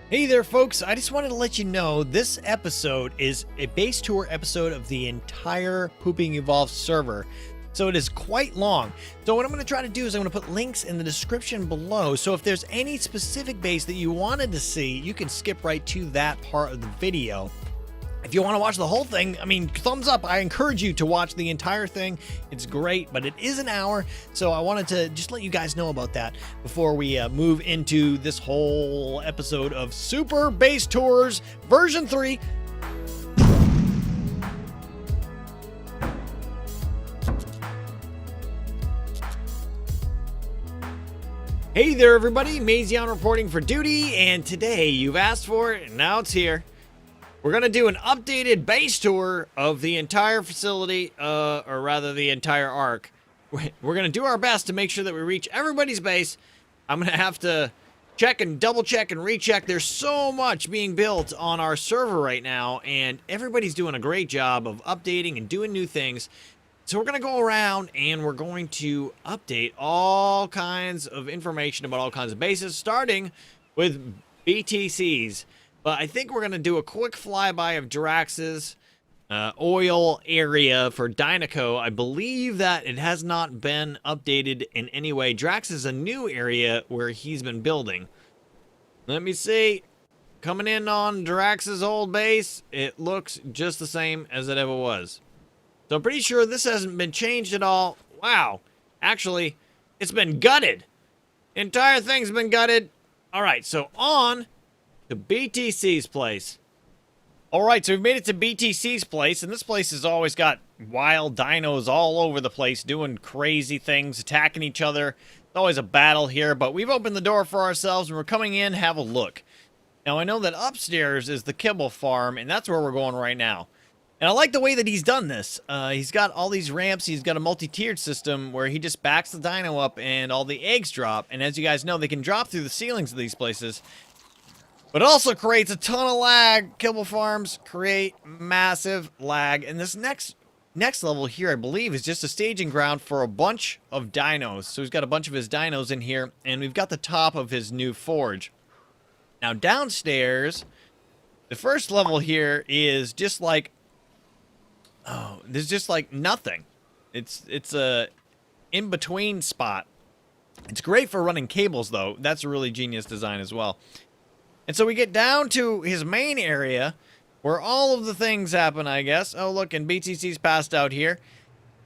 Hey there, folks. I just wanted to let you know this episode is a base tour episode of the entire Pooping Evolved server. So it is quite long. So what I'm going to try to do is I'm going to put links in the description below. So if there's any specific base that you wanted to see, you can skip right to that part of the video. If you want to watch the whole thing, I mean, thumbs up. I encourage you to watch the entire thing. It's great, but it is an hour. So I wanted to just let you guys know about that before we move into this whole episode of Super Base Tours version 3. Hey there, everybody. Mazion reporting for duty, and today you've asked for it, and now it's here. We're going to do an updated base tour of the entire facility, or rather the entire ARK. We're going to do our best to make sure that we reach everybody's base. I'm going to have to check and double check and recheck. There's so much being built on our server right now, and everybody's doing a great job of updating and doing new things. So we're going to go around and we're going to update all kinds of information about all kinds of bases, starting with BTCs. But I think we're going to do a quick flyby of Draax's oil area for Dinoco. I believe that it has not been updated in any way. Draax is a new area where he's been building. Let me see. Coming in on Draax's old base, it looks just the same as it ever was. So I'm pretty sure this hasn't been changed at all. Wow. Actually, it's been gutted. The entire thing's been gutted. All right, so on to BTC's place. Alright, so we've made it to BTC's place, and this place has always got wild dinos all over the place, doing crazy things, attacking each other. It's always a battle here, but we've opened the door for ourselves, and we're coming in to have a look. Now, I know that upstairs is the kibble farm, and that's where we're going right now. And I like the way that he's done this. He's got all these ramps, he's got a multi-tiered system where he just backs the dino up and all the eggs drop, and as you guys know, they can drop through the ceilings of these places. But it also creates a ton of lag. Kibble farms create massive lag. And this next level here, I believe, is just a staging ground for a bunch of dinos. So he's got a bunch of his dinos in here. And we've got the top of his new forge. Now downstairs, the first level here is just like... oh, there's just like nothing. It's a in-between spot. It's great for running cables, though. That's a really genius design as well. And so we get down to his main area where all of the things happen, I guess. Oh, look, and BTC's passed out here.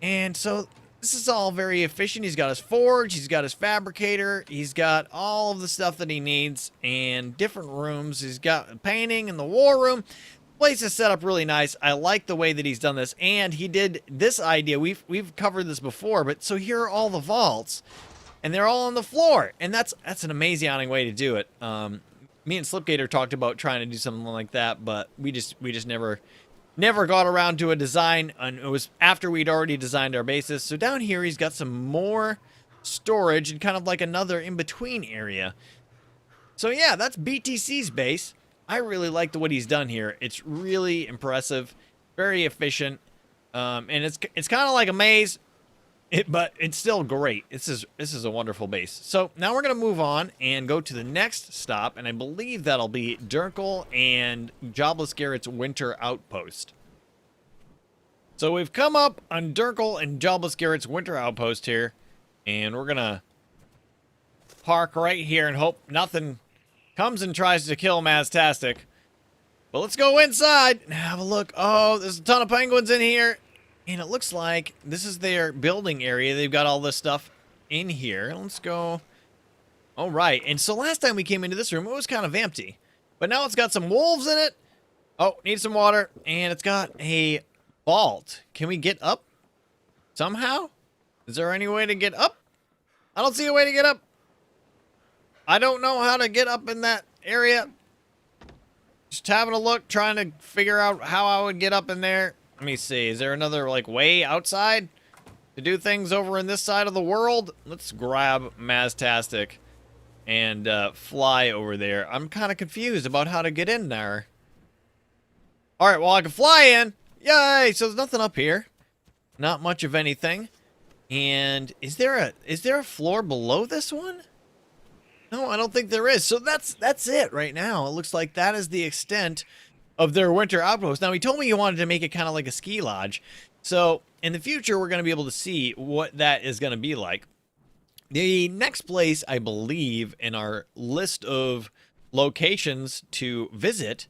And so this is all very efficient. He's got his forge, he's got his fabricator, he's got all of the stuff that he needs and different rooms. He's got painting in the war room. The place is set up really nice. I like the way that he's done this. And he did this idea. We've covered this before, but so here are all the vaults. And they're all on the floor. And that's an amazing way to do it. Me and Slipgator talked about trying to do something like that, but we just never got around to a design, and it was after we'd already designed our bases. So down here he's got some more storage and kind of like another in-between area. So yeah, that's BTC's base. I really like what he's done here. It's really impressive, very efficient, and it's kind of like a maze. But it's still great. This is a wonderful base. So now we're going to move on and go to the next stop, and I believe that'll be Bloodeagle and Garrett's Winter Outpost. So we've come up on Bloodeagle and Garrett's Winter Outpost here, and we're going to park right here and hope nothing comes and tries to kill Maztastic. But let's go inside and have a look. Oh, there's a ton of penguins in here. And it looks like this is their building area. They've got all this stuff in here. Let's go. All right. And so last time we came into this room, it was kind of empty. But now it's got some wolves in it. Oh, need some water. And it's got a vault. Can we get up somehow? Is there any way to get up? I don't see a way to get up. I don't know how to get up in that area. Just having a look, trying to figure out how I would get up in there. Let me see. Is there another, like, way outside to do things over in this side of the world? Let's grab Maztastic and fly over there. I'm kind of confused about how to get in there. All right, well, I can fly in. Yay! So there's nothing up here. Not much of anything. And is there a floor below this one? No, I don't think there is. So that's it right now. It looks like that is the extent of their winter outpost. Now, he told me he wanted to make it kind of like a ski lodge. So in the future, we're going to be able to see what that is going to be like. The next place, I believe, in our list of locations to visit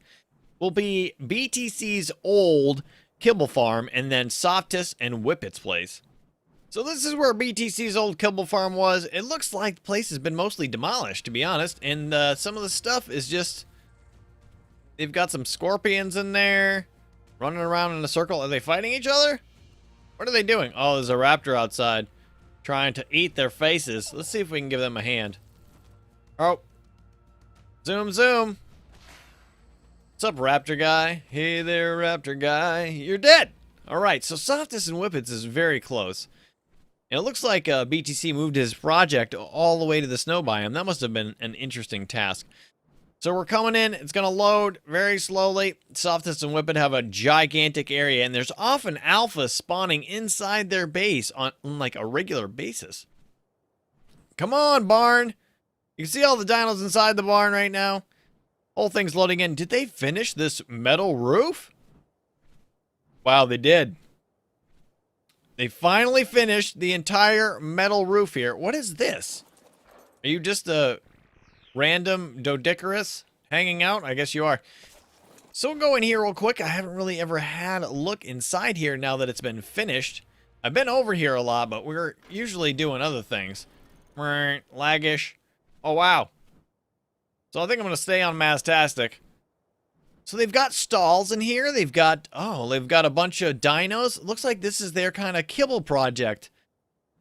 will be BTC's old kibble farm and then Softis and Whippit's place. So this is where BTC's old kibble farm was. It looks like the place has been mostly demolished, to be honest. And some of the stuff is just... They've got some scorpions in there, running around in a circle. Are they fighting each other? What are they doing? Oh, there's a raptor outside trying to eat their faces. Let's see if we can give them a hand. Oh. Zoom, zoom. What's up, raptor guy? Hey there, raptor guy. You're dead. All right, so Softis and Whippets is very close. And it looks like BTC moved his project all the way to the snow biome. That must have been an interesting task. So we're coming in. It's going to load very slowly. Softis and Whippet have a gigantic area, and there's often alphas spawning inside their base on like a regular basis. Come on, barn. You can see all the dinos inside the barn right now. Whole thing's loading in. Did they finish this metal roof? Wow, they did. They finally finished the entire metal roof here. What is this? Are you just a random Doedicarus hanging out? I guess you are. So we'll go in here real quick. I haven't really ever had a look inside here now that it's been finished. I've been over here a lot, but we're usually doing other things. Laggish. Oh, wow. So I think I'm going to stay on Mastastic. So they've got stalls in here. They've got, they've got a bunch of dinos. Looks like this is their kind of kibble project.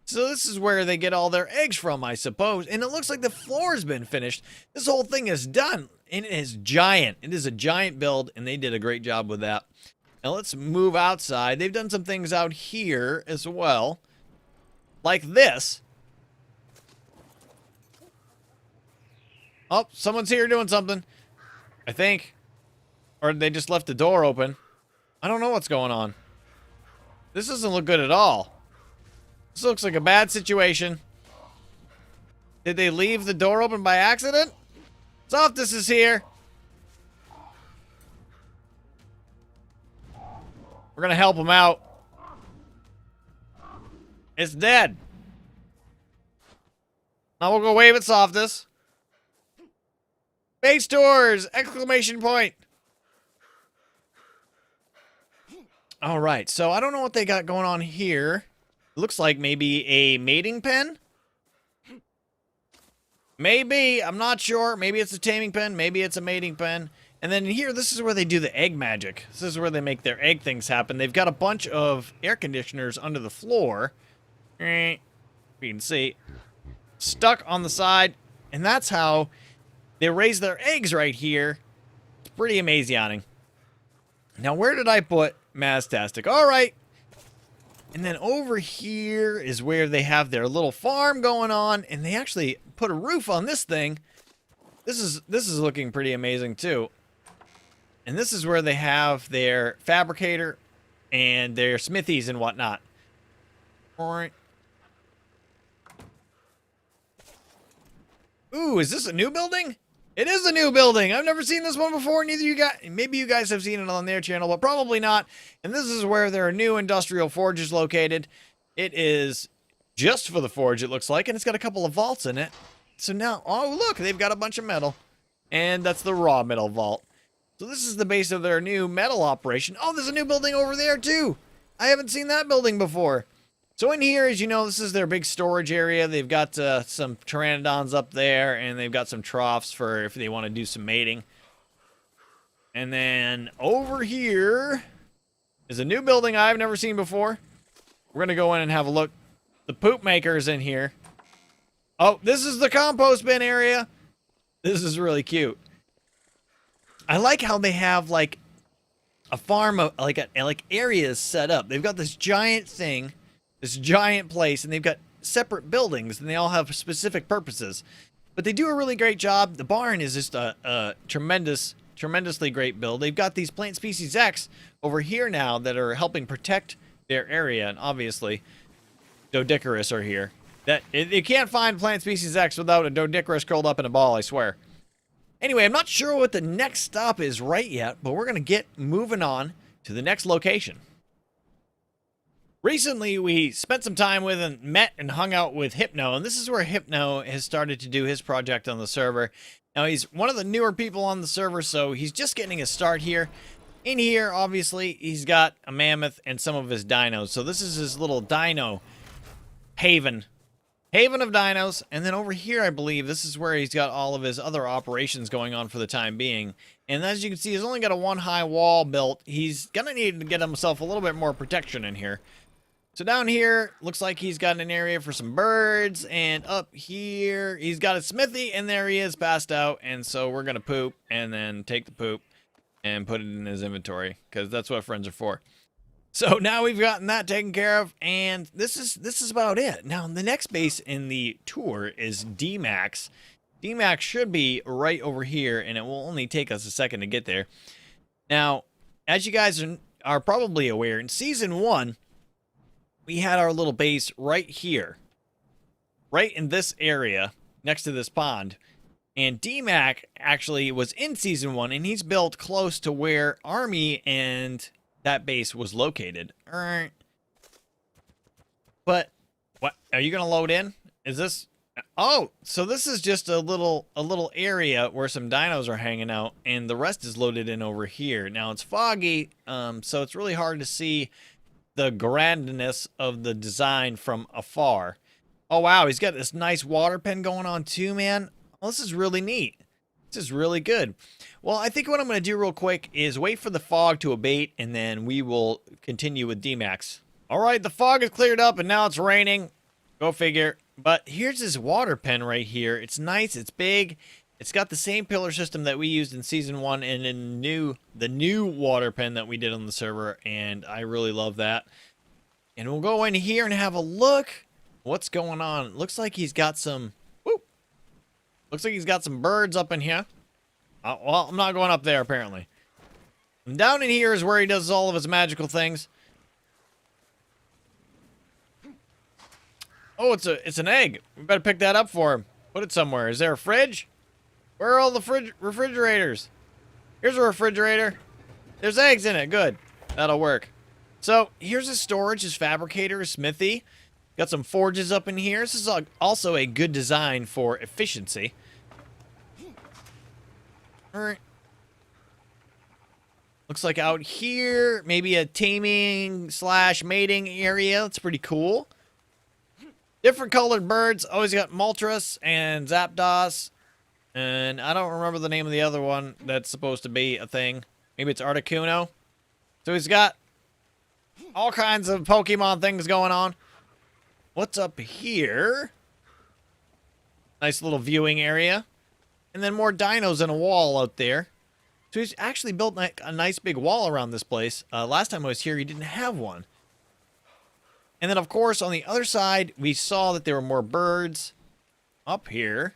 So this is where they get all their eggs from, I suppose. And it looks like the floor's been finished. This whole thing is done. And it is giant. It is a giant build, and they did a great job with that. Now let's move outside. They've done some things out here as well. Like this. Oh, someone's here doing something. I think. Or they just left the door open. I don't know what's going on. This doesn't look good at all. This looks like a bad situation. Did they leave the door open by accident? Softis is here. We're gonna help him out. It's dead. Now we'll go wave at Softis. Base doors! Exclamation point! Alright, so I don't know what they got going on here. Looks like maybe a mating pen? Maybe, I'm not sure. Maybe it's a taming pen, maybe it's a mating pen. And then here, this is where they do the egg magic. This is where they make their egg things happen. They've got a bunch of air conditioners under the floor. You can see. Stuck on the side. And that's how they raise their eggs right here. It's pretty amazing. Now, where did I put Mastastic? All right. And then over here is where they have their little farm going on, and they actually put a roof on this thing. This is looking pretty amazing too. And this is where they have their fabricator and their smithies and whatnot. All right. Ooh, is this a new building? It is a new building. I've never seen this one before. Neither you guys. Maybe you guys have seen it on their channel, but probably not. And this is where their new industrial forge is located. It is just for the forge, it looks like, and it's got a couple of vaults in it. So now, oh look, they've got a bunch of metal, and that's the raw metal vault. So this is the base of their new metal operation. Oh, there's a new building over there too. I haven't seen that building before. So in here, as you know, this is their big storage area. They've got some pteranodons up there, and they've got some troughs for if they want to do some mating. And then over here is a new building I've never seen before. We're going to go in and have a look. The poop maker's in here. Oh, this is the compost bin area. This is really cute. I like how they have like a farm of like areas set up. They've got this giant thing. This giant place, and they've got separate buildings, and they all have specific purposes. But they do a really great job. The barn is just a tremendously great build. They've got these plant species X over here now that are helping protect their area, and obviously, Doedicarus are here. You can't find plant species X without a Doedicurus curled up in a ball, I swear. Anyway, I'm not sure what the next stop is right yet, but we're going to get moving on to the next location. Recently, we spent some time with and met and hung out with Hypno, and this is where Hypno has started to do his project on the server. Now, he's one of the newer people on the server, so he's just getting his start here. In here, obviously, he's got a mammoth and some of his dinos, so this is his little dino haven. Haven of dinos, and then over here, I believe, this is where he's got all of his other operations going on for the time being. And as you can see, he's only got a one high wall built. He's gonna need to get himself a little bit more protection in here. So down here, looks like he's got an area for some birds, and up here, he's got a smithy, and there he is, passed out, and so we're gonna poop, and then take the poop, and put it in his inventory, because that's what friends are for. So now we've gotten that taken care of, and this is about it. Now, the next base in the tour is Dmac. Dmac should be right over here, and it will only take us a second to get there. Now, as you guys are probably aware, in Season 1, we had our little base right here. Right in this area, next to this pond. And Dmac actually was in Season 1, and he's built close to where Army and that base was located. All right. But what are you gonna load in? Is this? Oh, so this is just a little area where some dinos are hanging out, and the rest is loaded in over here. Now it's foggy, so it's really hard to see the grandness of the design from afar. Oh wow, he's got this nice water pen going on too, man. Well, this is really neat. This is really good. Well, I think what I'm going to do real quick is wait for the fog to abate, and then we will continue with Dmac. All right, the fog is cleared up, and now it's raining. Go figure. But here's his water pen right here. It's nice. It's big. It's got the same pillar system that we used in Season 1 and in the new water pen that we did on the server, and I really love that. And we'll go in here and have a look. What's going on? It looks like he's got some... Whoop. Looks like he's got some birds up in here. Well, I'm not going up there, apparently. And down in here is where he does all of his magical things. Oh, it's an egg. We better pick that up for him. Put it somewhere. Is there a fridge? Where are all the refrigerators? Here's a refrigerator. There's eggs in it. Good. That'll work. So, here's his storage, his fabricator, his smithy. Got some forges up in here. This is also a good design for efficiency. Alright. Looks like out here, maybe a taming / mating area. That's pretty cool. Different colored birds. Oh, he's got Moltres and Zapdos. And I don't remember the name of the other one that's supposed to be a thing. Maybe it's Articuno. So he's got all kinds of Pokemon things going on. What's up here? Nice little viewing area. And then more dinos and a wall out there. So he's actually built a nice big wall around this place. Last time I was here, he didn't have one. And then, of course, on the other side, we saw that there were more birds up here.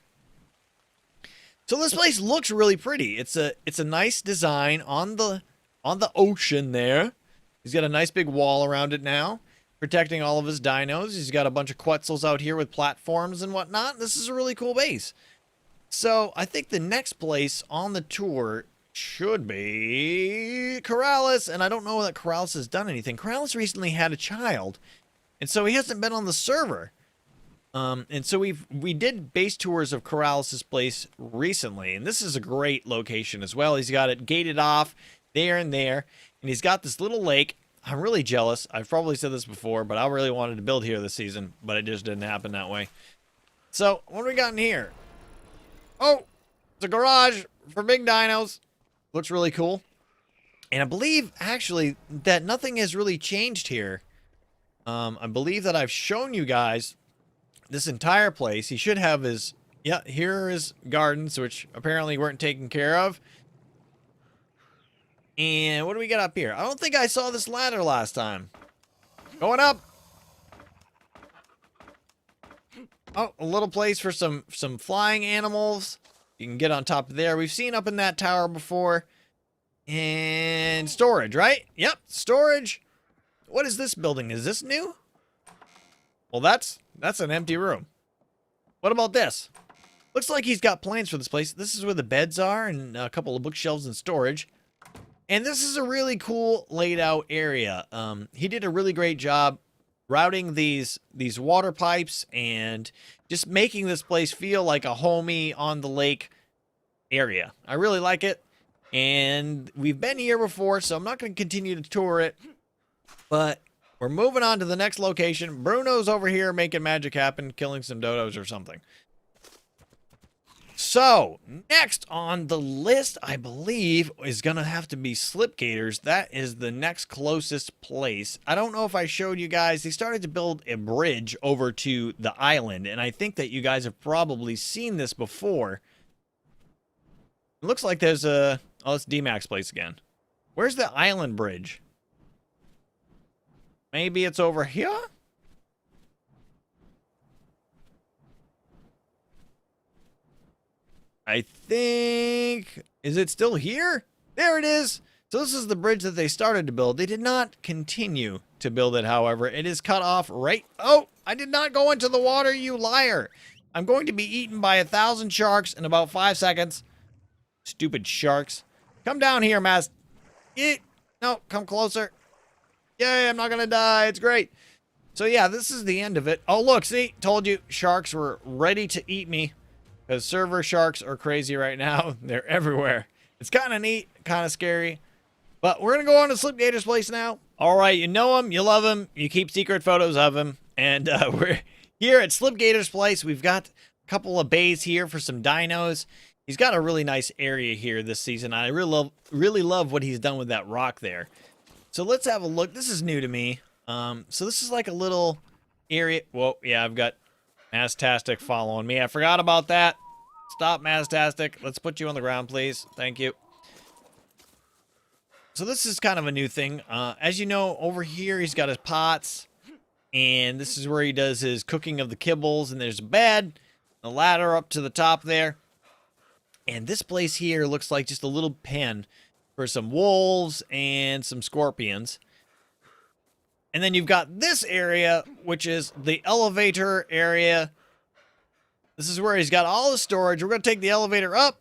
So this place looks really pretty. It's a nice design on the ocean there. He's got a nice big wall around it now, protecting all of his dinos. He's got a bunch of Quetzals out here with platforms and whatnot. This is a really cool base. So I think the next place on the tour should be Keralis, and I don't know that Keralis has done anything. Keralis recently had a child, and so he hasn't been on the server. And so we did base tours of Keralis' place recently, and this is a great location as well. He's got it gated off there and there, and he's got this little lake. I'm really jealous. I've probably said this before, but I really wanted to build here this season, but it just didn't happen that way. So what do we got in here? Oh, it's a garage for big dinos. Looks really cool. And I believe, actually, that nothing has really changed here. I believe that I've shown you guys this entire place. He should have his... Yeah, here are his gardens, which apparently weren't taken care of. And what do we got up here? I don't think I saw this ladder last time. Going up. Oh, a little place for some flying animals. You can get on top of there. We've seen up in that tower before. And storage, right? Yep, storage. What is this building? Is this new? Well, that's an empty room. What about this? Looks like he's got plans for this place. This is where the beds are and a couple of bookshelves and storage. And this is a really cool laid out area. He did a really great job routing these water pipes and just making this place feel like a homey on the lake area. I really like it. And we've been here before, so I'm not going to continue to tour it. But we're moving on to the next location. Bruno's over here making magic happen, killing some dodos or something. So, next on the list, I believe, is going to have to be Slipgators. That is the next closest place. I don't know if I showed you guys. They started to build a bridge over to the island, and I think that you guys have probably seen this before. It looks like there's a... Oh, it's Dmac's place again. Where's the island bridge? Maybe it's over here? I think... Is it still here? There it is! So this is the bridge that they started to build. They did not continue to build it, however. It is cut off right... Oh! I did not go into the water, you liar! I'm going to be eaten by 1,000 sharks in about 5 seconds. Stupid sharks. Come down here, Maz. No, come closer. Yay, I'm not gonna die. It's great. So yeah, this is the end of it. Oh, look, see? Told you, sharks were ready to eat me. Because server sharks are crazy right now. They're everywhere. It's kind of neat, kind of scary. But we're going to go on to Slipgator's place now. All right, you know him, you love him, you keep secret photos of him. And we're here at Slipgator's place. We've got a couple of bays here for some dinos. He's got a really nice area here this season. I really love what he's done with that rock there. So let's have a look. This is new to me. So this is like a little area. Whoa, yeah, I've got Maztastic following me. I forgot about that. Stop, Maztastic. Let's put you on the ground, please. Thank you. So this is kind of a new thing. As you know, over here he's got his pots. And this is where he does his cooking of the kibbles. And there's a bed, a ladder up to the top there. And this place here looks like just a little pen for some wolves and some scorpions. And then you've got this area, which is the elevator area. This is where he's got all the storage. We're going to take the elevator up.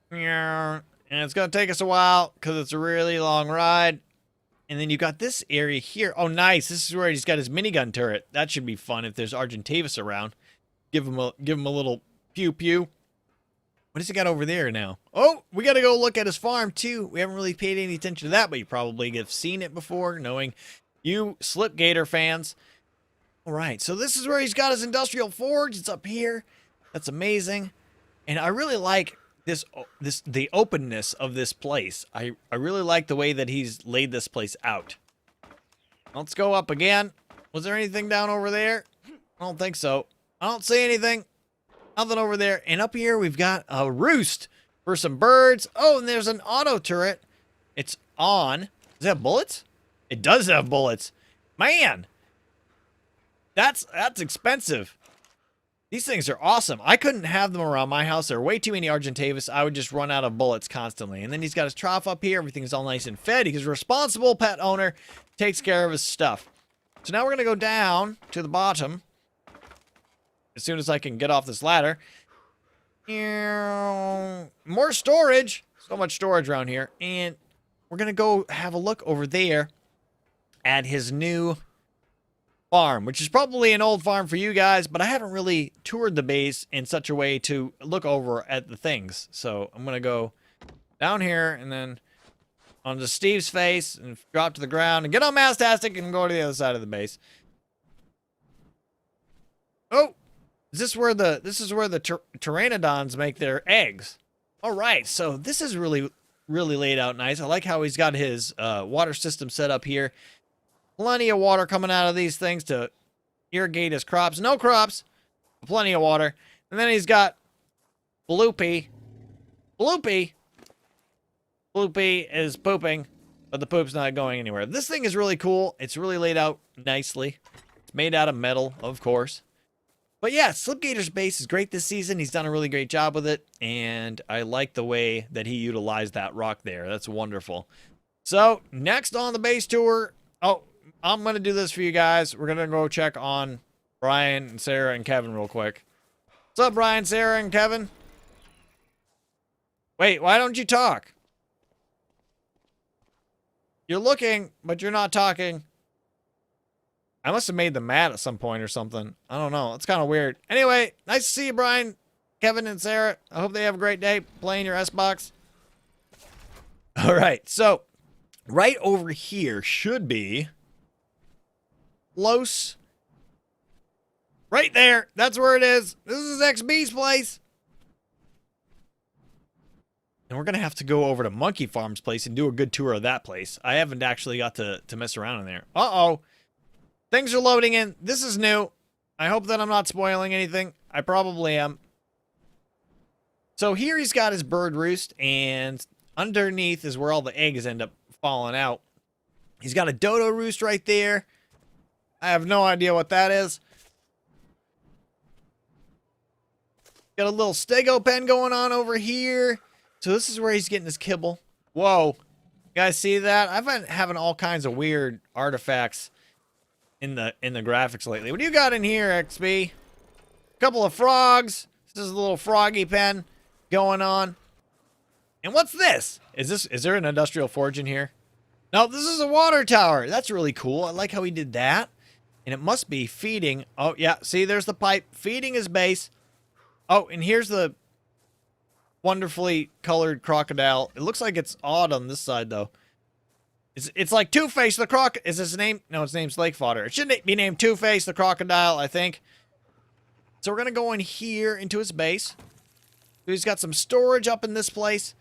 And it's going to take us a while because it's a really long ride. And then you've got this area here. Oh, nice. This is where he's got his minigun turret. That should be fun if there's Argentavis around. Give him a little pew-pew. What does he got over there now? Oh, we got to go look at his farm, too. We haven't really paid any attention to that, but you probably have seen it before, knowing you Slipgator fans. All right, so this is where he's got his industrial forge. It's up here. That's amazing. And I really like the openness of this place. I really like the way that he's laid this place out. Let's go up again. Was there anything down over there? I don't think so. I don't see anything. Nothing over there. And up here we've got a roost for some birds. Oh, and there's an auto turret. It's on. Does it have bullets? It does have bullets. Man, that's expensive. These things are awesome. I couldn't have them around my house. There are way too many Argentavis. I would just run out of bullets constantly. And then he's got his trough up here. Everything's all nice and fed. He's a responsible pet owner. Takes care of his stuff. So now we're going to go down to the bottom. As soon as I can get off this ladder. More storage. So much storage around here. And we're going to go have a look over there at his new farm, which is probably an old farm for you guys, but I haven't really toured the base in such a way to look over at the things. So I'm going to go down here and then onto Steve's face and drop to the ground and get on Maztastic and go to the other side of the base. Oh, is this where the pteranodons make their eggs? All right, so this is really laid out nice. I like how he's got his water system set up here. Plenty of water coming out of these things to irrigate his crops. No crops, plenty of water. And then he's got Bloopy. Bloopy is pooping, but the poop's not going anywhere. This thing is really cool. It's really laid out nicely. It's made out of metal, of course. But yeah, Slipgator's base is great this season. He's done a really great job with it, and I like the way that he utilized that rock there. That's wonderful. So, next on the base tour... Oh, I'm going to do this for you guys. We're going to go check on Brian and Sarah and Kevin real quick. What's up, Brian, Sarah, and Kevin? Wait, why don't you talk? You're looking, but you're not talking. I must have made them mad at some point or something. I don't know. It's kind of weird. Anyway, nice to see you, Brian, Kevin, and Sarah. I hope they have a great day playing your S-Box. All right, so right over here should be Los. Right there. That's where it is. This is XB's place. And we're going to have to go over to MonkeyFarm's place and do a good tour of that place. I haven't actually got to mess around in there. Uh-oh. Things are loading in. This is new. I hope that I'm not spoiling anything. I probably am. So here he's got his bird roost, and underneath is where all the eggs end up falling out. He's got a dodo roost right there. I have no idea what that is. Got a little stego pen going on over here. So this is where he's getting his kibble. Whoa. You guys see that? I've been having all kinds of weird artifacts in the graphics lately. What do you got in here, XB? A couple of frogs. This is a little froggy pen going on. And what's this? Is there an industrial forge in here? No, this is a water tower. That's really cool. I like how he did that. And it must be feeding. Oh, yeah. See, there's the pipe feeding his base. Oh, and here's the wonderfully colored crocodile. It looks like it's odd on this side, though. It's like Two-Face the croc. Is his name? No, his name's Lake Fodder. It shouldn't be named Two-Face the crocodile, I think. So we're going to go in here into his base. He's got some storage up in this place.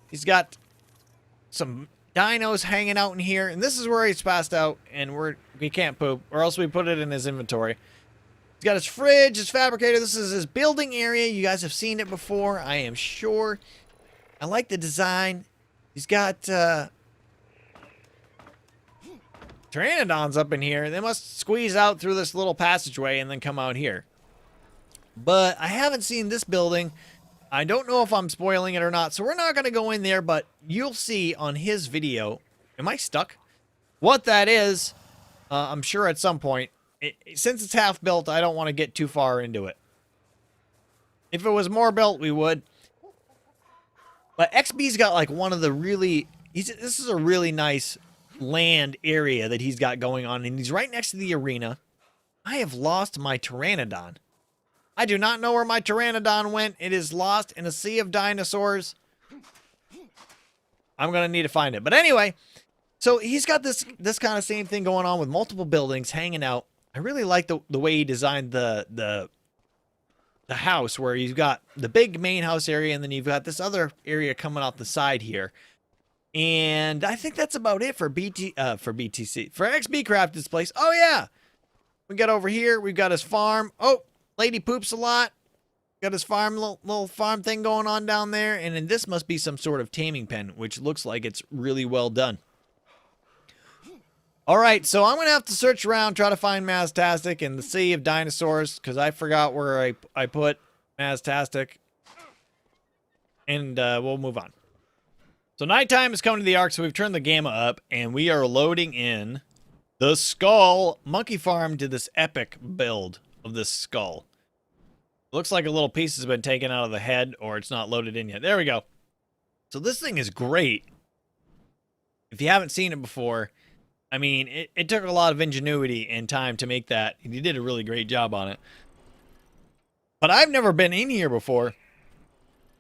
He's got some dinos hanging out in here. And this is where he's passed out. And we can't poop. Or else we put it in his inventory. He's got his fridge, his fabricator. This is his building area. You guys have seen it before, I am sure. I like the design. He's got pteranodons up in here. They must squeeze out through this little passageway and then come out here. But I haven't seen this building. I don't know if I'm spoiling it or not, so we're not going to go in there, but you'll see on his video. Am I stuck? What that is, I'm sure at some point. Since it's half built, I don't want to get too far into it. If it was more built, we would. But XB's got like one of the really... This is a really nice land area that he's got going on, and he's right next to the arena. I have lost my pteranodon. I do not know where my pteranodon went. It is lost in a sea of dinosaurs. I'm going to need to find it. But anyway, so he's got this kind of same thing going on with multiple buildings hanging out. I really like the way he designed the house, where you've got the big main house area, and then you've got this other area coming out the side here. And I think that's about it for BTC. For xBCrafted's place. Oh, yeah. We got over here. We've got his farm. Oh, lady poops a lot. Got his farm, little farm thing going on down there. And then this must be some sort of taming pen, which looks like it's really well done. All right, so I'm going to have to search around, try to find Maztastic in the Sea of Dinosaurs, because I forgot where I put Maztastic. And we'll move on. So nighttime is coming to the ARK, so we've turned the gamma up, and we are loading in the skull. MonkeyFarm did this epic build of this skull. It looks like a little piece has been taken out of the head, or it's not loaded in yet. There we go. So this thing is great. If you haven't seen it before... I mean, it took a lot of ingenuity and time to make that. And he did a really great job on it. But I've never been in here before.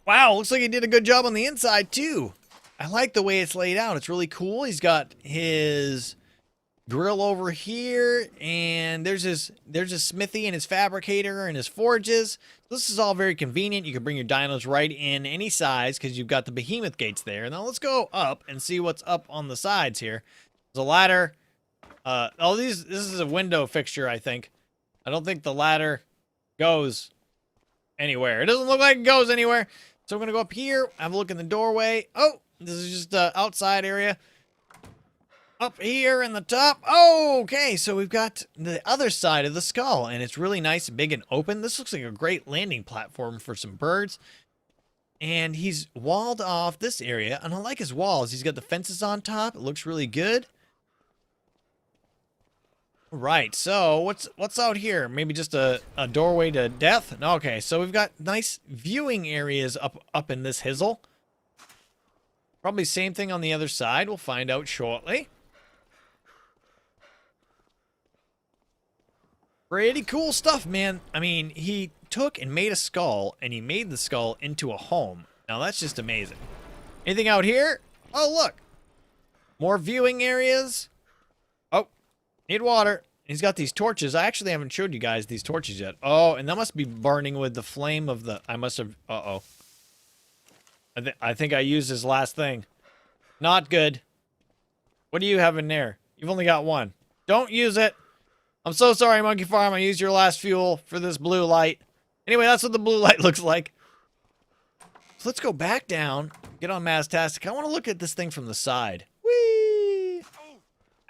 Wow, looks like he did a good job on the inside, too. I like the way it's laid out. It's really cool. He's got his grill over here. And there's his smithy and his fabricator and his forges. This is all very convenient. You can bring your dinos right in any size because you've got the behemoth gates there. Now let's go up and see what's up on the sides here. There's a ladder. This is a window fixture, I think. I don't think the ladder goes anywhere. It doesn't look like it goes anywhere. So I'm going to go up here, have a look in the doorway. Oh, this is just the outside area. Up here in the top. Oh, okay. So we've got the other side of the skull, and it's really nice, big, and open. This looks like a great landing platform for some birds. And he's walled off this area, and I like his walls. He's got the fences on top. It looks really good. Right, so what's out here? Maybe just a doorway to death? Okay, so we've got nice viewing areas up in this hizzle. Probably same thing on the other side. We'll find out shortly. Pretty cool stuff, man. I mean, he took and made a skull, and he made the skull into a home. Now, that's just amazing. Anything out here? Oh, look. More viewing areas. Oh, need water. He's got these torches. I actually haven't showed you guys these torches yet. Oh, and that must be burning with the flame of the... I must have... Uh-oh. I think I used his last thing. Not good. What do you have in there? You've only got one. Don't use it. I'm so sorry, MonkeyFarm. I used your last fuel for this blue light. Anyway, that's what the blue light looks like. So let's go back down. Get on Maztastic. I want to look at this thing from the side. Whee!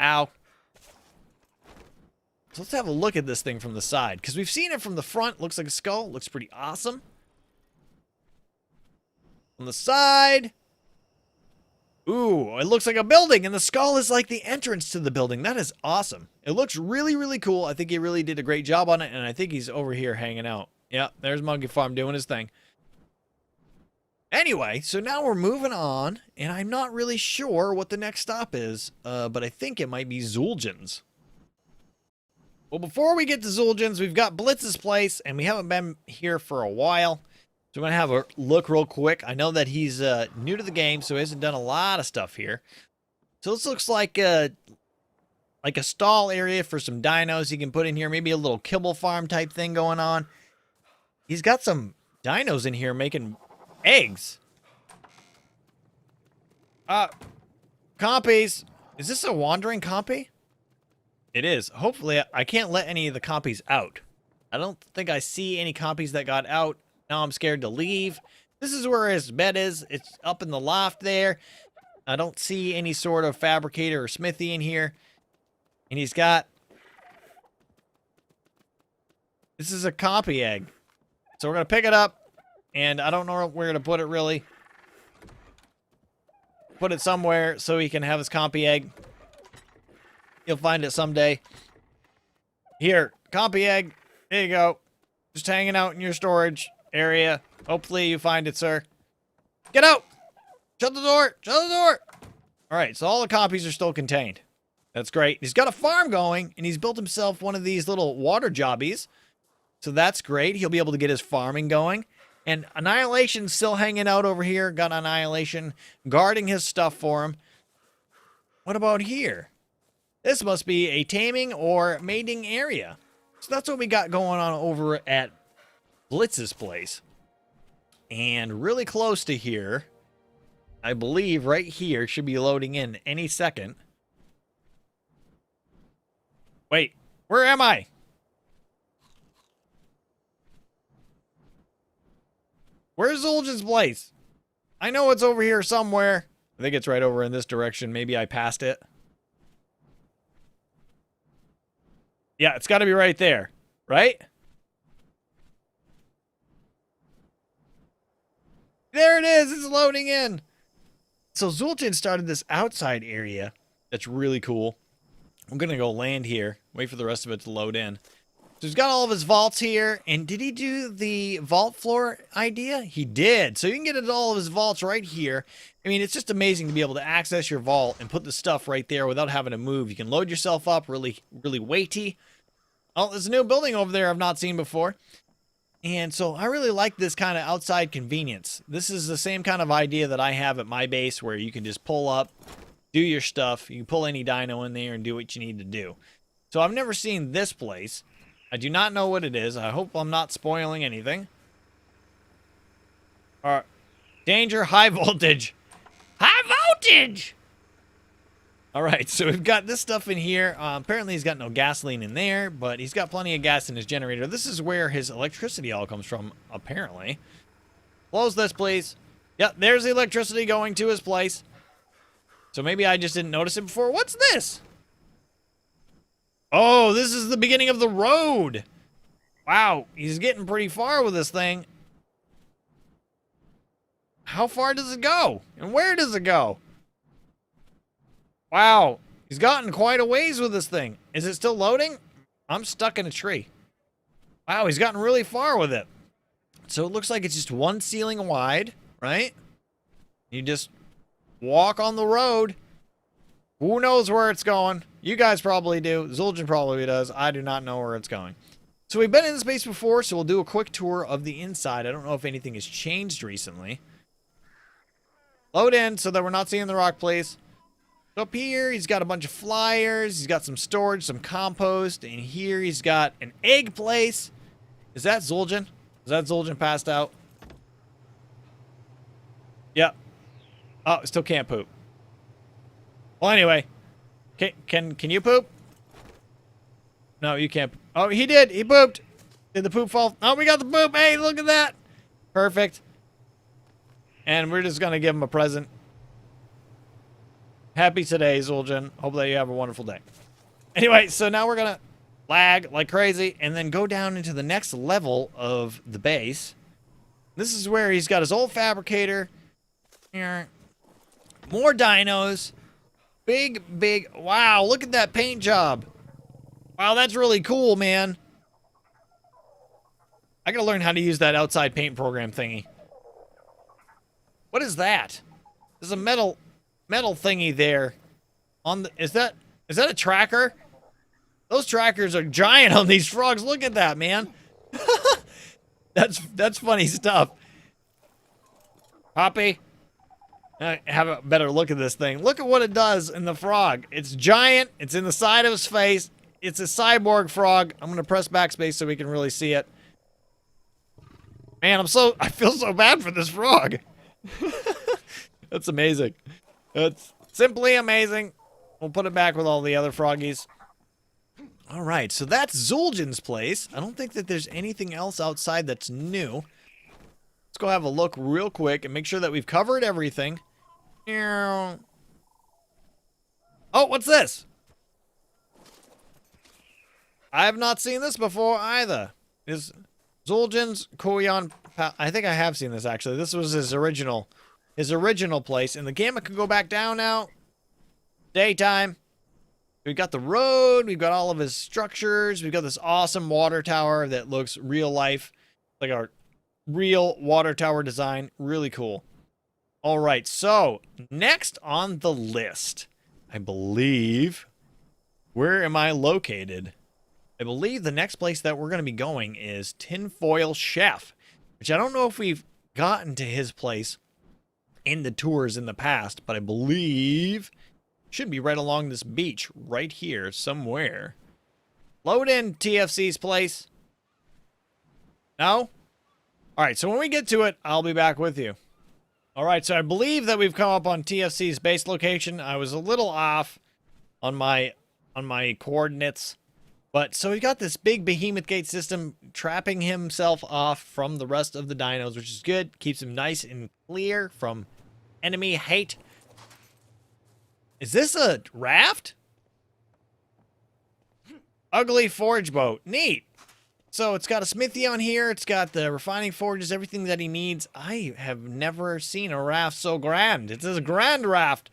Ow. So let's have a look at this thing from the side. Because we've seen it from the front. Looks like a skull. Looks pretty awesome. On the side. Ooh, it looks like a building, and the skull is like the entrance to the building. That is awesome. It looks really, really cool. I think he really did a great job on it, and I think he's over here hanging out. Yeah, there's MonkeyFarm doing his thing. Anyway, so now we're moving on, and I'm not really sure what the next stop is, but I think it might be Zueljin's. Well, before we get to Zueljin's, we've got Blitz's place, and we haven't been here for a while. So I'm going to have a look real quick. I know that he's new to the game, so he hasn't done a lot of stuff here. So this looks like a stall area for some dinos he can put in here. Maybe a little kibble farm type thing going on. He's got some dinos in here making eggs. Compies. Is this a wandering compy? It is. Hopefully, I can't let any of the compies out. I don't think I see any compies that got out. Now I'm scared to leave. This is where his bed is. It's up in the loft there. I don't see any sort of fabricator or smithy in here. And he's got... This is a compy egg. So we're going to pick it up. And I don't know where to put it, really. Put it somewhere so he can have his compy egg. You'll find it someday. Here, compy egg. There you go. Just hanging out in your storage area. Hopefully you find it, sir. Get out! Shut the door! Shut the door! Alright, so all the copies are still contained. That's great. He's got a farm going, and he's built himself one of these little water jobbies. So that's great. He'll be able to get his farming going. And Annihilation's still hanging out over here. Got Annihilation guarding his stuff for him. What about here? This must be a taming or mating area. So that's what we got going on over at Blitz's place. And really close to here, I believe right here, should be loading in any second. Wait, where am I? Where's Zueljin's place? I know it's over here somewhere. I think it's right over in this direction. Maybe I passed it. Yeah, it's got to be right there, right? There it is. It's loading in. So Zueljin started this outside area. That's really cool. I'm going to go land here. Wait for the rest of it to load in. So he's got all of his vaults here. And did he do the vault floor idea? He did. So you can get into all of his vaults right here. I mean, it's just amazing to be able to access your vault and put the stuff right there without having to move. You can load yourself up really, really weighty. Oh, there's a new building over there I've not seen before. And so I really like this kind of outside convenience. This is the same kind of idea that I have at my base where you can just pull up, do your stuff. You can pull any dino in there and do what you need to do. So I've never seen this place. I do not know what it is. I hope I'm not spoiling anything. Danger, high voltage. High voltage! Alright, so we've got this stuff in here. Apparently he's got no gasoline in there, but he's got plenty of gas in his generator. This is where his electricity all comes from, apparently. Close this, please. Yep, there's the electricity going to his place. So maybe I just didn't notice it before. What's this? Oh, this is the beginning of the road. Wow, he's getting pretty far with this thing. How far does it go? And where does it go? Wow, He's gotten quite a ways with this thing. Is it still loading? I'm stuck in a tree. Wow, he's gotten really far with it. So it looks like it's just one ceiling wide, right? You just walk on the road. Who knows where it's going? You guys probably do. Zueljin probably does. I do not know where it's going. So we've been in this base before, so we'll do a quick tour of the inside. I don't know if anything has changed recently. Load in so that we're not seeing the rock, please. Up here, he's got a bunch of flyers. He's got some storage, some compost. And here he's got an egg place. Is that Zueljin? Is that Zueljin passed out? Yep. Oh, still can't poop. Well, anyway. Can you poop? No, you can't. Oh, he did. He pooped. Did the poop fall? Oh, we got the poop. Hey, look at that. Perfect. And we're just going to give him a present. Happy today, Zueljin. Hope that you have a wonderful day. Anyway, so now we're going to lag like crazy and then go down into the next level of the base. This is where he's got his old fabricator. More dinos. Big. Wow, look at that paint job. Wow, that's really cool, man. I gotta learn how to use that outside paint program thingy. What is that? There's a metal thingy there. On the is that a tracker? Those trackers are giant on these frogs. Look at that, man. That's funny stuff. Poppy, have a better look at this thing. Look at what it does in the frog. It's giant. It's in the side of his face. It's a cyborg frog. I'm gonna press backspace so we can really see it. Man, I feel so bad for this frog. That's amazing. That's simply amazing. We'll put it back with all the other froggies. All right, so that's Zueljin's place. I don't think that there's anything else outside that's new. Let's go have a look real quick and make sure that we've covered everything. Oh, what's this? I have not seen this before either. Is Zueljin's Koyan? I think I have seen this actually. This was his original place. And the gamma can go back down now. Daytime. We've got the road. We've got all of his structures. We've got this awesome water tower that looks real life, like our real water tower design. Really cool. All right. So next on the list, I believe. Where am I located? I believe the next place that we're going to be going is Tinfoil Chef, which I don't know if we've gotten to his place in the tours in the past, but I believe should be right along this beach right here somewhere. Load in TFC's place. No? All right, so when we get to it, I'll be back with you. All right, so I believe that we've come up on TFC's base location. I was a little off on my coordinates. But so he got this big behemoth gate system trapping himself off from the rest of the dinos, which is good. Keeps him nice and clear from enemy hate. Is this a raft? Ugly forge boat. Neat. So it's got a smithy on here. It's got the refining forges, everything that he needs. I have never seen a raft so grand. It's a grand raft.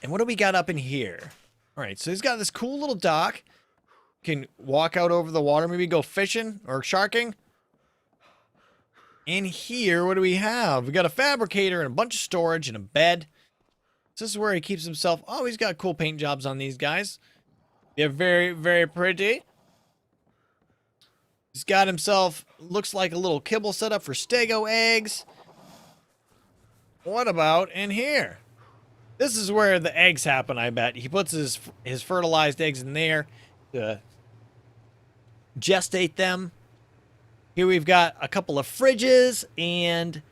And what do we got up in here? All right, so he's got this cool little dock. Can walk out over the water, maybe go fishing or sharking. In here, what do we have? We got a fabricator and a bunch of storage and a bed. This is where he keeps himself. Oh, he's got cool paint jobs on these guys. They're very, very pretty. He's got himself, looks like a little kibble set up for stego eggs. What about in here? This is where the eggs happen, I bet. He puts his fertilized eggs in there to gestate them. Here we've got a couple of fridges and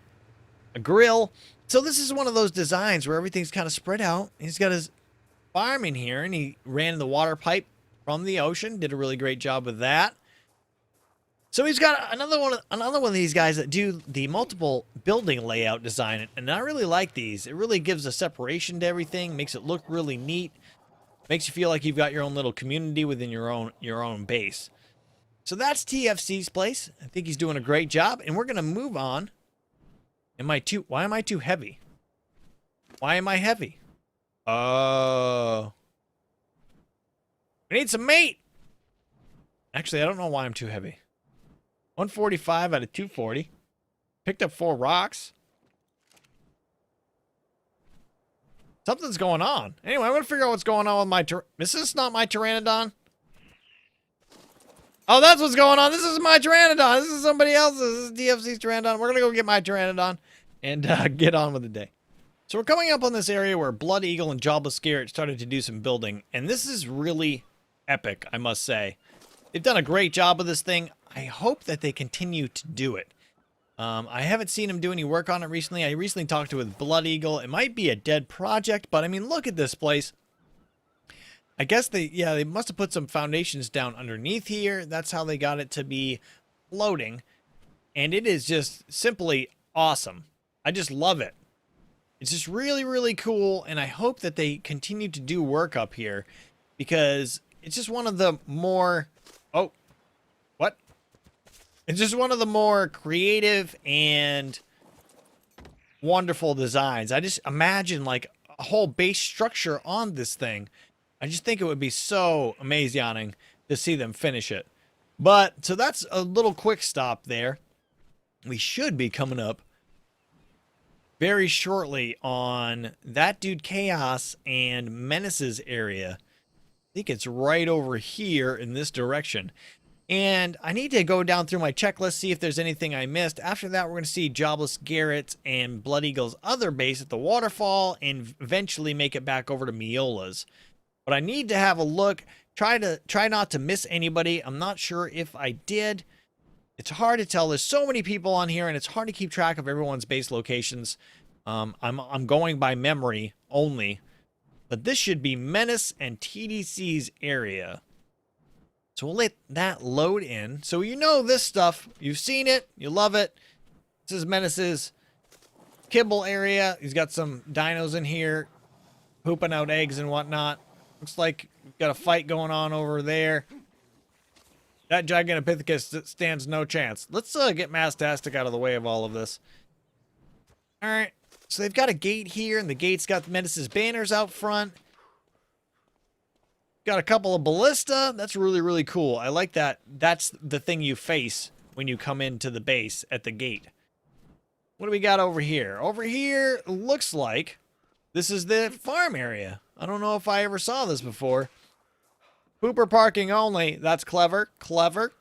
a grill. So this is one of those designs where everything's kind of spread out. He's got his farm in here, and he ran the water pipe from the ocean. Did a really great job with that. So he's got another one of these guys that do the multiple building layout design, and I really like these. It really gives a separation to everything, makes it look really neat, makes you feel like you've got your own little community within your own base. So that's TFC's place. I think he's doing a great job, and we're gonna move on. Why am I too heavy? Why am I heavy? Oh. I need some meat. Actually, I don't know why I'm too heavy. 145 out of 240. Picked up 4 rocks. Something's going on. Anyway, I'm going to figure out what's going on with my... Is this not my Pteranodon? Oh, that's what's going on. This is my Pteranodon. This is somebody else's. This is DFC's Pteranodon. We're going to go get my Pteranodon and get on with the day. So we're coming up on this area where Bloodeagle and Jobless Garrett started to do some building. And this is really epic, I must say. They've done a great job of this thing. I hope that they continue to do it. I haven't seen him do any work on it recently. I recently talked to with Bloodeagle. It might be a dead project, but I mean, look at this place. I guess they must have put some foundations down underneath here. That's how they got it to be floating. And it is just simply awesome. I just love it. It's just really, really cool. And I hope that they continue to do work up here because it's just one of the more... Oh, what? It's just one of the more creative and wonderful designs. I just imagine like a whole base structure on this thing. I just think it would be so amazing to see them finish it. But, so that's a little quick stop there. We should be coming up very shortly on ThatDudeChaos and Mennace's area. I think it's right over here in this direction. And I need to go down through my checklist, see if there's anything I missed. After that, we're going to see Jobless Garrett and Bloodeagle's other base at the waterfall and eventually make it back over to Meola's. But I need to have a look, try not to miss anybody. I'm not sure if I did. It's hard to tell. There's so many people on here and it's hard to keep track of everyone's base locations. I'm going by memory only. But this should be Mennace and TDC's area. So we'll let that load in. So you know this stuff. You've seen it. You love it. This is Mennace's kibble area. He's got some dinos in here pooping out eggs and whatnot. Looks like we've got a fight going on over there. That Gigantopithecus stands no chance. Let's get Mastastic out of the way of all of this. All right. So they've got a gate here, and the gate's got Mennace's banners out front. Got a couple of ballista. That's really, really cool. I like that. That's the thing you face when you come into the base at the gate. What do we got over here? Over here, looks like this is the farm area. I don't know if I ever saw this before. Pooper parking only. That's clever. Clever.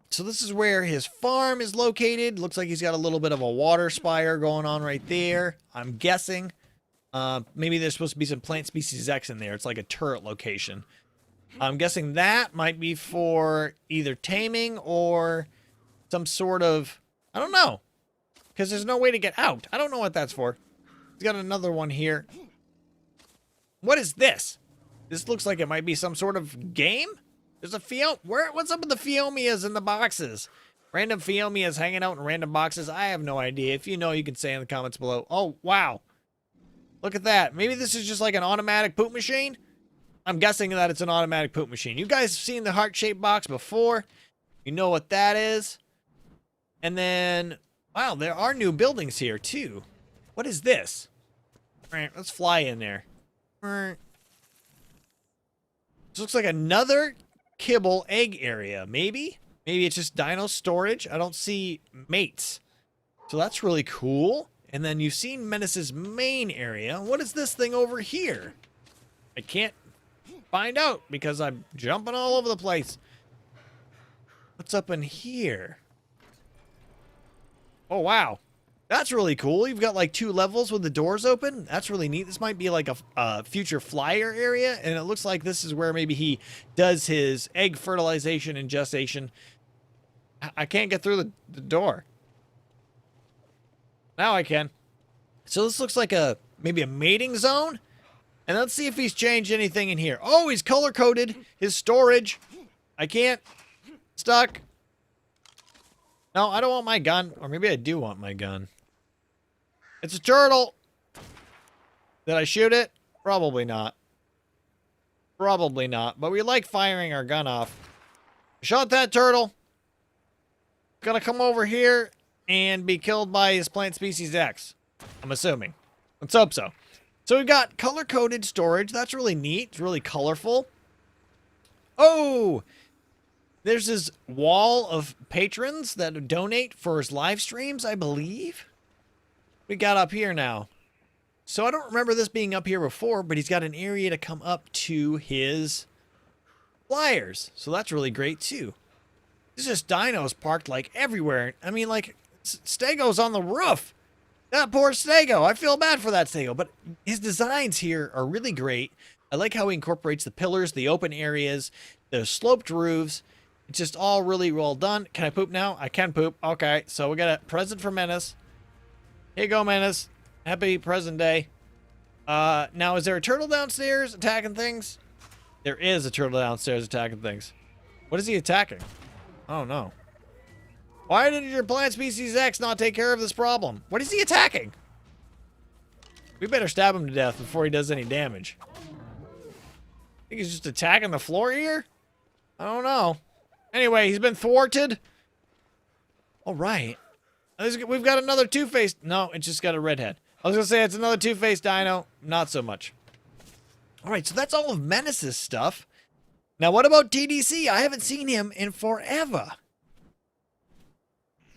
So this is where his farm is located. Looks like he's got a little bit of a water spire going on right there. I'm guessing. Maybe there's supposed to be some plant species X in there. It's like a turret location. I'm guessing that might be for either taming or some sort of... I don't know. Because there's no way to get out. I don't know what that's for. He's got another one here. What is this? This looks like it might be some sort of game? There's a what's up with the Phiomias in the boxes? Random Phiomias hanging out in random boxes? I have no idea. If you know, you can say in the comments below. Oh, wow. Look at that. Maybe this is just like an automatic poop machine? I'm guessing that it's an automatic poop machine. You guys have seen the heart-shaped box before. You know what that is. And then, wow, there are new buildings here, too. What is this? All right, let's fly in there. All right. This looks like another kibble egg area. Maybe? Maybe it's just dino storage. I don't see mates. So that's really cool. And then you've seen Mennace's main area. What is this thing over here? I can't find out because I'm jumping all over the place. What's up in here? Oh, wow. That's really cool. You've got like 2 levels with the doors open. That's really neat. This might be like a future flyer area. And it looks like this is where maybe he does his egg fertilization and gestation. I can't get through the door. Now I can. So this looks like maybe a mating zone. And let's see if he's changed anything in here. Oh, he's color-coded his storage. I can't. Stuck. No, I don't want my gun. Or maybe I do want my gun. It's a turtle. Did I shoot it? Probably not. Probably not. But we like firing our gun off. Shot that turtle. Gonna come over here and be killed by his plant species X. I'm assuming. Let's hope so. So we've got color-coded storage. That's really neat. It's really colorful. Oh! There's this wall of patrons that donate for his live streams, I believe. We got up here now. So I don't remember this being up here before, but he's got an area to come up to his flyers. So that's really great, too. There's just dinos parked, like, everywhere. I mean, like, Stego's on the roof. That poor Stego. I feel bad for that Stego. But his designs here are really great. I like how he incorporates the pillars, the open areas, the sloped roofs. It's just all really well done. Can I poop now? I can poop. Okay, so we got a present for Mennace. Here you go, Mennace. Happy present day. Now, is there a turtle downstairs attacking things? There is a turtle downstairs attacking things. What is he attacking? Oh, no. Why did your plant species X not take care of this problem? What is he attacking? We better stab him to death before he does any damage. I think he's just attacking the floor here? I don't know. Anyway, he's been thwarted. All right. We've got another two-faced... No, it's just got a red head. I was going to say it's another two-faced dino. Not so much. All right, so that's all of Mennace's stuff. Now, what about TDC? I haven't seen him in forever.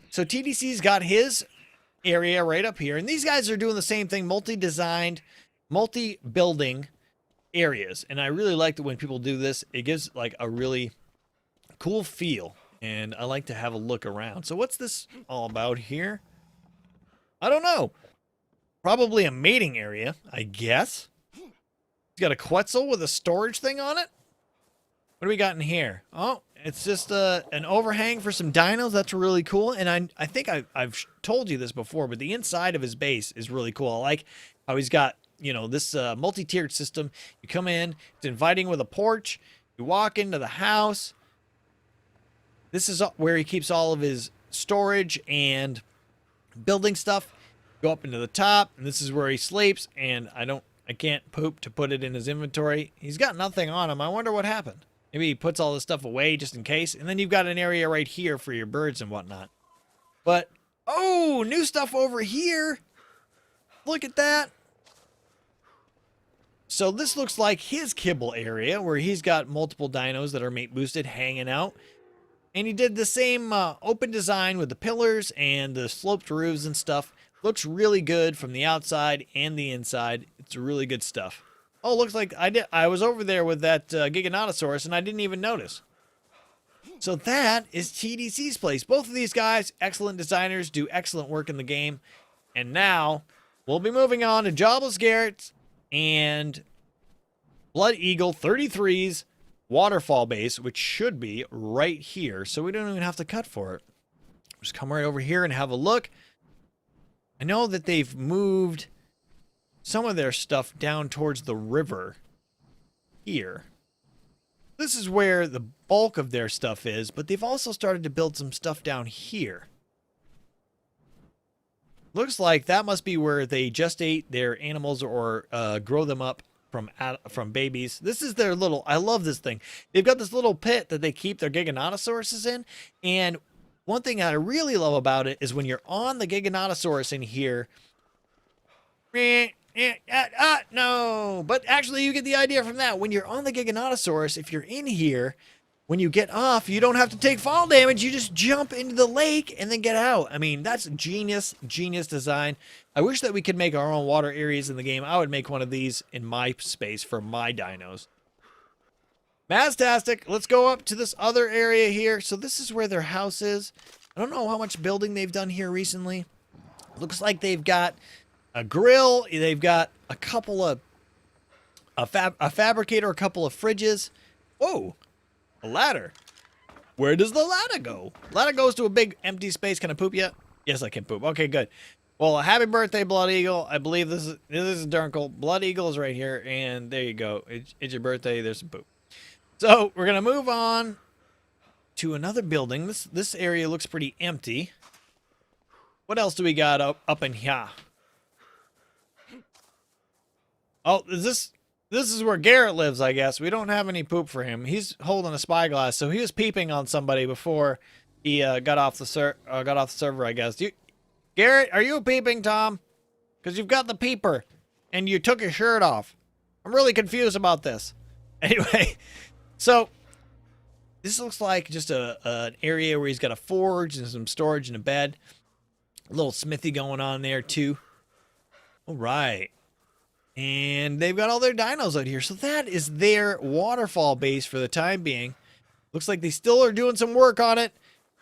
So TDC's got his area right up here. And these guys are doing the same thing. Multi-designed, multi-building areas. And I really like that when people do this. It gives like a really cool feel. And I like to have a look around. So what's this all about here? I don't know. Probably a mating area, I guess. He's got a Quetzal with a storage thing on it. What do we got in here? Oh, it's just an overhang for some dinos. That's really cool. And I think I've told you this before, but the inside of his base is really cool. I like how he's got, you know, this multi-tiered system. You come in, it's inviting with a porch. You walk into the house. This is where he keeps all of his storage and building stuff. Go up into the top, and this is where he sleeps. And I can't poop to put it in his inventory. He's got nothing on him. I wonder what happened. Maybe he puts all this stuff away just in case. And then you've got an area right here for your birds and whatnot. But, oh, new stuff over here. Look at that. So this looks like his kibble area where he's got multiple dinos that are mate boosted hanging out. And he did the same open design with the pillars and the sloped roofs and stuff. Looks really good from the outside and the inside. It's really good stuff. Oh, looks like I was over there with that Giganotosaurus and I didn't even notice. So that is TDC's place. Both of these guys, excellent designers, do excellent work in the game. And now we'll be moving on to Jobless Garrett and Bloodeagle 33's waterfall base, which should be right here. So we don't even have to cut for it. Just come right over here and have a look. I know that they've moved some of their stuff down towards the river here. This is where the bulk of their stuff is, but they've also started to build some stuff down here. Looks like that must be where they just ate their animals or grow them up from babies. This is their little, I love this thing. They've got this little pit that they keep their Giganotosauruses in, and one thing I really love about it is when you're on the Giganotosaurus in here. No. But actually, you get the idea from that. When you're on the Giganotosaurus, if you're in here, when you get off, you don't have to take fall damage. You just jump into the lake and then get out. I mean, that's genius design. I wish that we could make our own water areas in the game. I would make one of these in my space for my dinos. Maztastic, let's go up to this other area here. So this is where their house is. I don't know how much building they've done here recently. Looks like they've got a grill. They've got a couple of a fabricator, a couple of fridges. Whoa, a ladder. Where does the ladder go? Ladder goes to a big empty space. Can I poop yet? Yes, I can poop. Okay, good. Well, happy birthday, Bloodeagle. I believe this is Durnkle. Bloodeagle is right here, and there you go. It's your birthday. There's some poop. So we're gonna move on to another building. This area looks pretty empty. What else do we got up in here? Oh, this is where Garrett lives, I guess. We don't have any poop for him. He's holding a spyglass, so he was peeping on somebody before he got off the server, I guess. Garrett, are you peeping, Tom? Because you've got the peeper, and you took your shirt off. I'm really confused about this. Anyway, so this looks like just an area where he's got a forge and some storage and a bed. A little smithy going on there too. All right. And they've got all their dinos out here. So that is their waterfall base for the time being. Looks like they still are doing some work on it.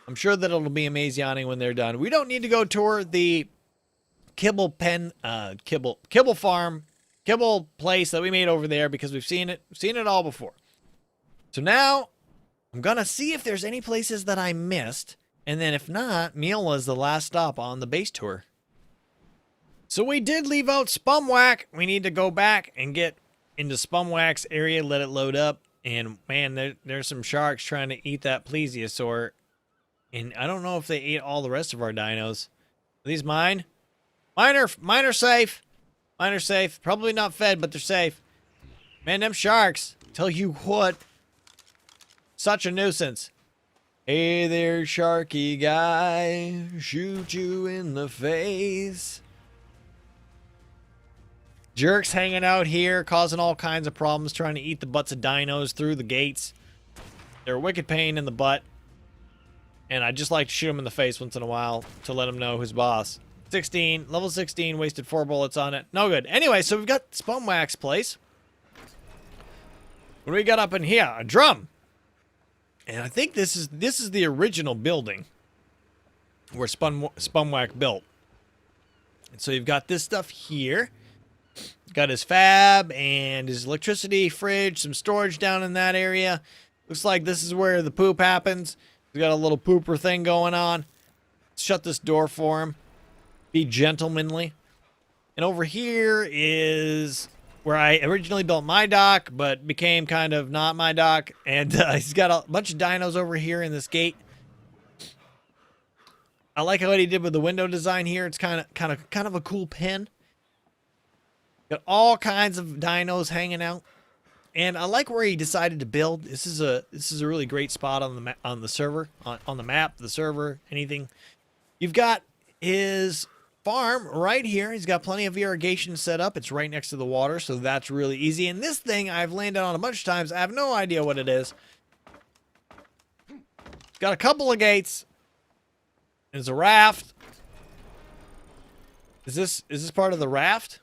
I'm sure that it'll be amazing when they're done. We don't need to go tour the kibble farm, kibble place that we made over there because we've seen it all before. So now I'm going to see if there's any places that I missed. And then if not, Meola is the last stop on the base tour. So we did leave out Spumwack. We need to go back and get into Spumwack's area, let it load up. And man, there's some sharks trying to eat that plesiosaur. And I don't know if they ate all the rest of our dinos. Are these mine? Mine are safe. Mine are safe. Probably not fed, but they're safe. Man, them sharks. Tell you what. Such a nuisance. Hey there, sharky guy. Shoot you in the face. Jerks hanging out here, causing all kinds of problems, trying to eat the butts of dinos through the gates. They're a wicked pain in the butt. And I just like to shoot him in the face once in a while to let him know who's boss. 16, level 16, wasted 4 bullets on it. No good. Anyway, so we've got Spumwack's place. What do we got up in here? A drum. And I think this is the original building where Spumwack built. And so you've got this stuff here. Got his fab and his electricity fridge, some storage down in that area. Looks like this is where the poop happens. He's got a little pooper thing going on. Let's shut this door for him. Be gentlemanly. And over here is where I originally built my dock, but became kind of not my dock. And he's got a bunch of dinos over here in this gate. I like what he did with the window design here. It's kind of a cool pen. Got all kinds of dinos hanging out, and I like where he decided to build. This is a really great spot on the server, on the map, the server, anything. You've got his farm right here. He's got plenty of irrigation set up. It's right next to the water, so that's really easy. And this thing I've landed on a bunch of times. I have no idea what it is. It's got a couple of gates. There's a raft. Is this part of the raft?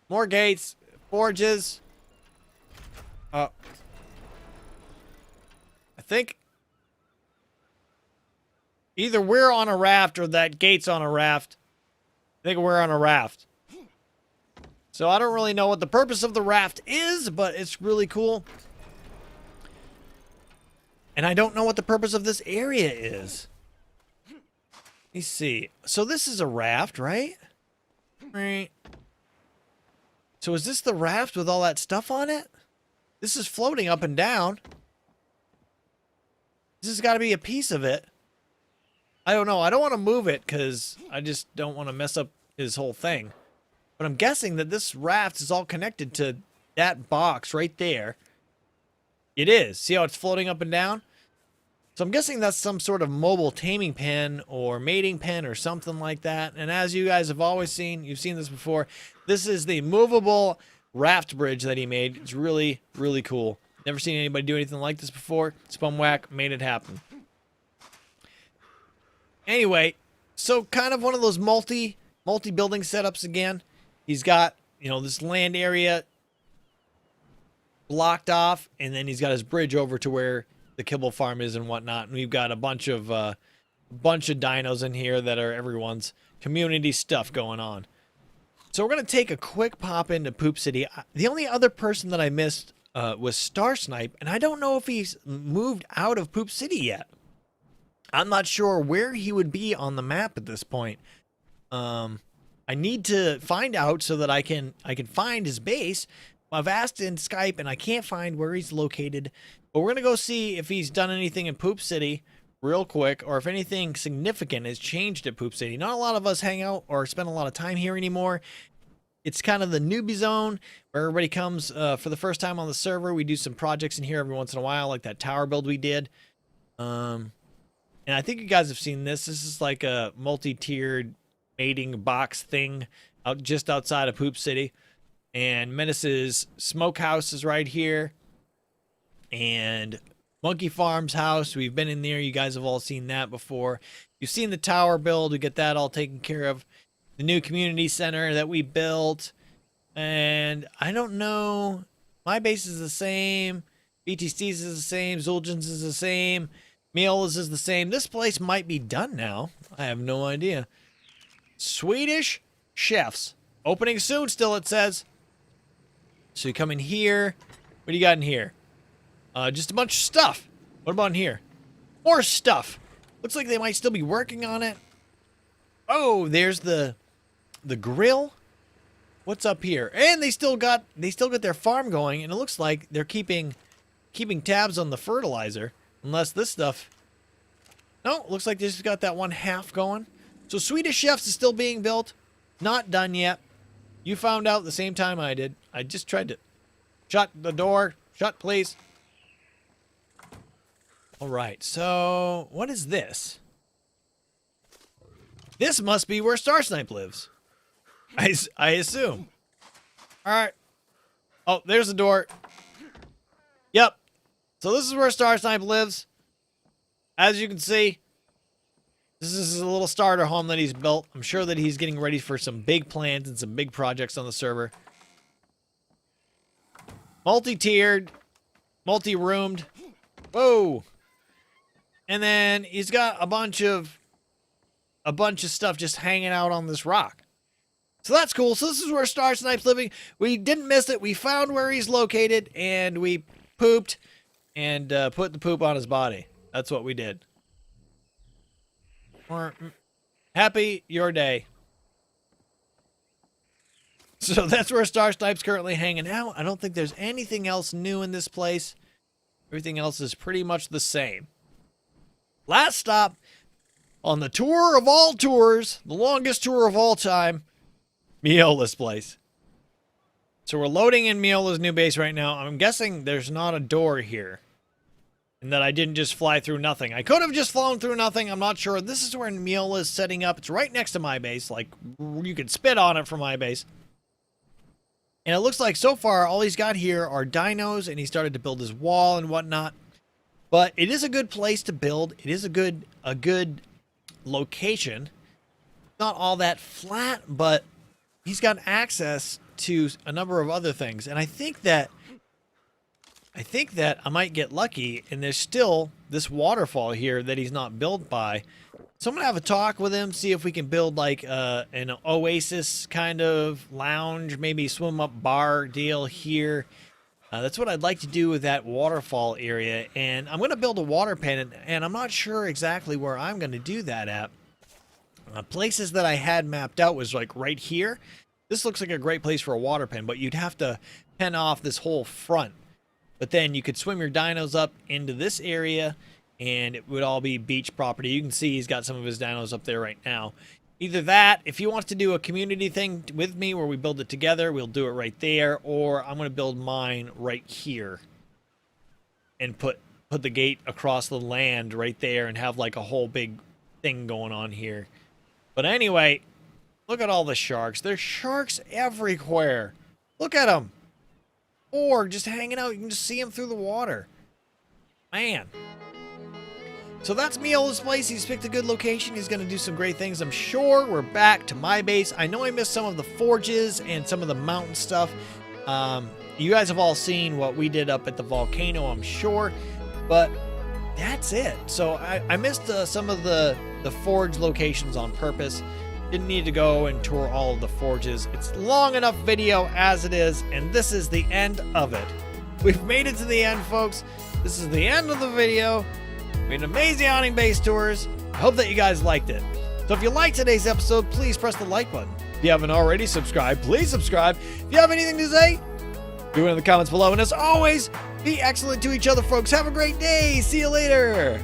More gates, forges. I think either we're on a raft or that gate's on a raft. I think we're on a raft. So I don't really know what the purpose of the raft is, but it's really cool. And I don't know what the purpose of this area is. Let me see. So this is a raft, right? Right. So is this the raft with all that stuff on it? This is floating up and down. This has got to be a piece of it. I don't know. I don't want to move it because I just don't want to mess up his whole thing. But I'm guessing that this raft is all connected to that box right there. It is. See how it's floating up and down? So I'm guessing that's some sort of mobile taming pen or mating pen or something like that. And as you guys have always seen, you've seen this before, this is the movable raft bridge that he made. It's really, really cool. Never seen anybody do anything like this before. Spumwack made it happen. Anyway, so kind of one of those multi-building setups again. He's got, this land area blocked off, and then he's got his bridge over to where the kibble farm is and whatnot. And we've got a bunch of dinos in here that are everyone's community stuff going on. So we're going to take a quick pop into Poop City. The only other person that I missed was Starsnipe, and I don't know if he's moved out of Poop City yet. I'm not sure where he would be on the map at this point. I need to find out so that I can find his base. I've asked in Skype, and I can't find where he's located. But we're going to go see if he's done anything in Poop City real quick, or if anything significant has changed at Poop City. Not a lot of us hang out or spend a lot of time here anymore. It's kind of the newbie zone where everybody comes for the first time on the server. We do some projects in here every once in a while, like that tower build we did. And I think you guys have seen this. This is like a multi-tiered mating box thing out just outside of Poop City. And Mennace's smokehouse is right here. And MonkeyFarm's house, we've been in there. You guys have all seen that before. You've seen the tower build. We get that all taken care of. The new community center that we built. And I don't know. My base is the same. BTC's is the same. Zueljin's is the same. Meola's is the same. This place might be done now. I have no idea. Swedish chefs. Opening soon still, it says. So you come in here. What do you got in here? Just a bunch of stuff. What about in here? More stuff. Looks like they might still be working on it. Oh, there's the grill. What's up here? And they still got their farm going, and it looks like they're keeping tabs on the fertilizer. Unless this stuff. No, looks like they just got that one half going. So Swedish Chefs is still being built. Not done yet. You found out the same time I did. I just tried to shut the door. Shut, please. All right, so what is this? This must be where Starsnipe lives. I assume. All right. Oh, there's the door. Yep. So this is where Starsnipe lives. As you can see, this is a little starter home that he's built. I'm sure that he's getting ready for some big plans and some big projects on the server. Multi-tiered, multi-roomed. Whoa. And then he's got a bunch of stuff just hanging out on this rock. So that's cool. So this is where Starsnipe's living. We didn't miss it. We found where he's located, and we pooped and put the poop on his body. That's what we did. We're happy your day. So that's where Starsnipe's currently hanging out. I don't think there's anything else new in this place. Everything else is pretty much the same. Last stop on the tour of all tours, the longest tour of all time, Meola's place. So we're loading in Meola's new base right now. I'm guessing there's not a door here. And that I didn't just fly through nothing. I could have just flown through nothing. I'm not sure. This is where Meola is setting up. It's right next to my base. Like, you could spit on it from my base. And it looks like so far, all he's got here are dinos. And he started to build his wall and whatnot. But it is a good place to build. It is a good location. Not all that flat, but he's got access to a number of other things. And I think that I might get lucky, and there's still this waterfall here that he's not built by. So I'm going to have a talk with him, see if we can build like an oasis kind of lounge, maybe swim up bar deal here. That's what I'd like to do with that waterfall area. And I'm going to build a water pen, and I'm not sure exactly where I'm going to do that at. Places that I had mapped out was like right here. This looks like a great place for a water pen, but you'd have to pen off this whole front. But then you could swim your dinos up into this area, and it would all be beach property. You can see he's got some of his dinos up there right now. Either that, if he wants to do a community thing with me where we build it together, we'll do it right there. Or I'm going to build mine right here and put the gate across the land right there and have like a whole big thing going on here. But anyway, look at all the sharks. There's sharks everywhere. Look at them. Or just hanging out. You can just see him through the water. Man. So that's Meola's place. He's picked a good location. He's going to do some great things, I'm sure. We're back to my base. I know I missed some of the forges and some of the mountain stuff. You guys have all seen what we did up at the volcano, I'm sure. But that's it. So I missed some of the forge locations on purpose. Didn't need to go and tour all of the forges. It's long enough video as it is, and this is the end of it. We've made it to the end, folks. This is the end of the video. We had amazing base tours. I hope that you guys liked it. So if you liked today's episode, please press the like button. If you haven't already subscribed, please subscribe. If you have anything to say, do it in the comments below. And as always, be excellent to each other, folks. Have a great day. See you later.